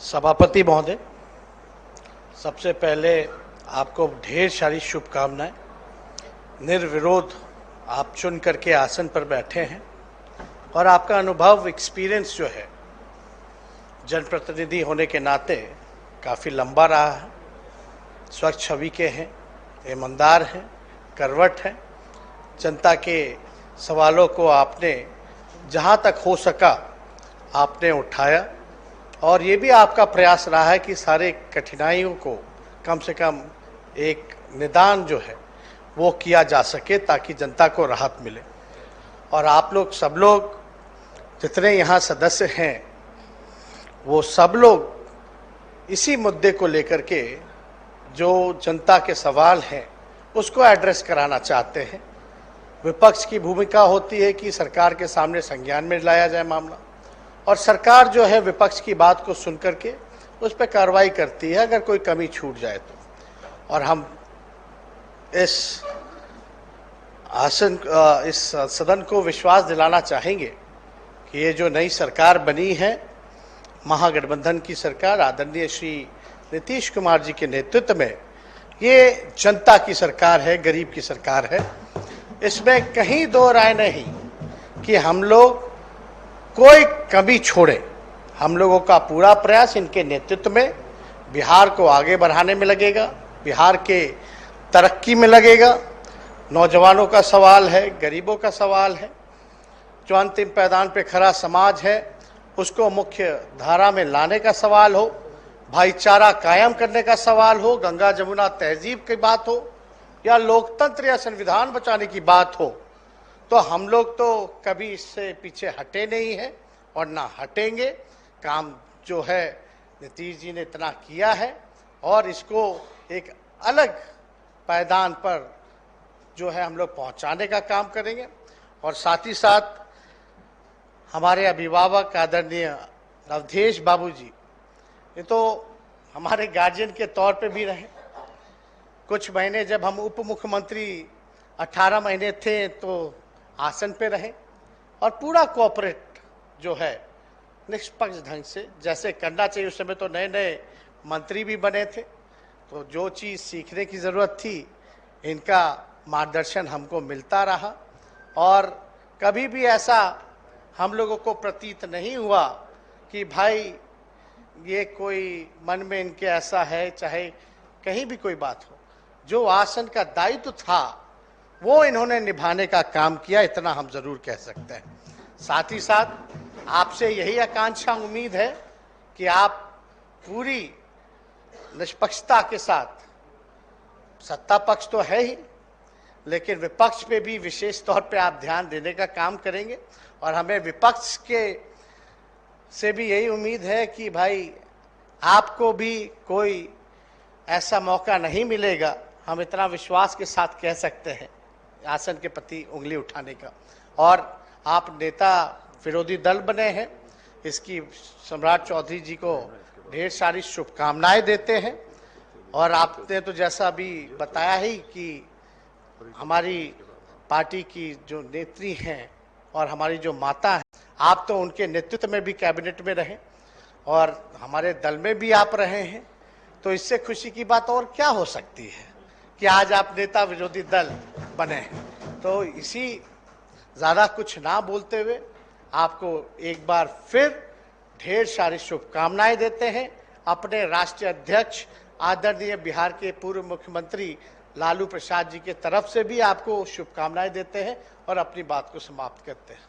सभापति महोदय, सबसे पहले आपको ढेर सारी शुभकामनाएं। निर्विरोध आप चुन करके आसन पर बैठे हैं और आपका अनुभव, एक्सपीरियंस जो है जनप्रतिनिधि होने के नाते काफ़ी लंबा रहा है। स्वच्छ छवि के हैं, ईमानदार हैं, करवट हैं। जनता के सवालों को आपने जहाँ तक हो सका आपने उठाया और ये भी आपका प्रयास रहा है कि सारे कठिनाइयों को कम से कम एक निदान जो है वो किया जा सके ताकि जनता को राहत मिले। और आप लोग सब लोग जितने यहाँ सदस्य हैं वो सब लोग इसी मुद्दे को लेकर के जो जनता के सवाल हैं उसको एड्रेस कराना चाहते हैं। विपक्ष की भूमिका होती है कि सरकार के सामने संज्ञान में लाया जाए मामला, और सरकार जो है विपक्ष की बात को सुन करके उस पर कार्रवाई करती है अगर कोई कमी छूट जाए तो। और हम इस सदन को विश्वास दिलाना चाहेंगे कि ये जो नई सरकार बनी है, महागठबंधन की सरकार, आदरणीय श्री नीतीश कुमार जी के नेतृत्व में, ये जनता की सरकार है, गरीब की सरकार है। इसमें कहीं दो राय नहीं कि हम लोग कोई कमी छोड़े। हम लोगों का पूरा प्रयास इनके नेतृत्व में बिहार को आगे बढ़ाने में लगेगा, बिहार के तरक्की में लगेगा। नौजवानों का सवाल है, गरीबों का सवाल है, जो अंतिम पैदान पे खड़ा समाज है उसको मुख्य धारा में लाने का सवाल हो, भाईचारा कायम करने का सवाल हो, गंगा जमुना तहजीब की बात हो या लोकतंत्र या संविधान बचाने की बात हो, तो हम लोग तो कभी इससे पीछे हटे नहीं हैं और ना हटेंगे। काम जो है नीतीश जी ने इतना किया है और इसको एक अलग पायदान पर जो है हम लोग पहुंचाने का काम करेंगे। और साथ ही साथ हमारे अभिभावक आदरणीय अवधेश बाबू जी, ये तो हमारे गार्जियन के तौर पे भी रहे। कुछ महीने जब हम उप मुख्यमंत्री 18 महीने थे तो आसन पे रहे और पूरा कोऑपरेट जो है निष्पक्ष ढंग से जैसे करना चाहिए। उस समय तो नए नए मंत्री भी बने थे, तो जो चीज़ सीखने की ज़रूरत थी इनका मार्गदर्शन हमको मिलता रहा और कभी भी ऐसा हम लोगों को प्रतीत नहीं हुआ कि भाई ये कोई मन में इनके ऐसा है, चाहे कहीं भी कोई बात हो। जो आसन का दायित्व था वो इन्होंने निभाने का काम किया, इतना हम जरूर कह सकते हैं। साथ ही साथ आपसे यही आकांक्षा, उम्मीद है कि आप पूरी निष्पक्षता के साथ, सत्ता पक्ष तो है ही लेकिन विपक्ष पे भी विशेष तौर पे आप ध्यान देने का काम करेंगे। और हमें विपक्ष के से भी यही उम्मीद है कि भाई आपको भी कोई ऐसा मौका नहीं मिलेगा, हम इतना विश्वास के साथ कह सकते हैं, आसन के प्रति उंगली उठाने का। और आप नेता विरोधी दल बने हैं, इसकी सम्राट चौधरी जी को ढेर सारी शुभकामनाएं देते हैं। और आपने तो जैसा भी बताया ही कि हमारी पार्टी की जो नेत्री हैं और हमारी जो माता हैं, आप तो उनके नेतृत्व में भी कैबिनेट में रहे और हमारे दल में भी आप रहे हैं, तो इससे खुशी की बात और क्या हो सकती है कि आज आप नेता विरोधी दल बने हैं। तो इसी ज़्यादा कुछ ना बोलते हुए आपको एक बार फिर ढेर सारी शुभकामनाएं देते हैं। अपने राष्ट्रीय अध्यक्ष आदरणीय बिहार के पूर्व मुख्यमंत्री लालू प्रसाद जी के तरफ से भी आपको शुभकामनाएं देते हैं और अपनी बात को समाप्त करते हैं।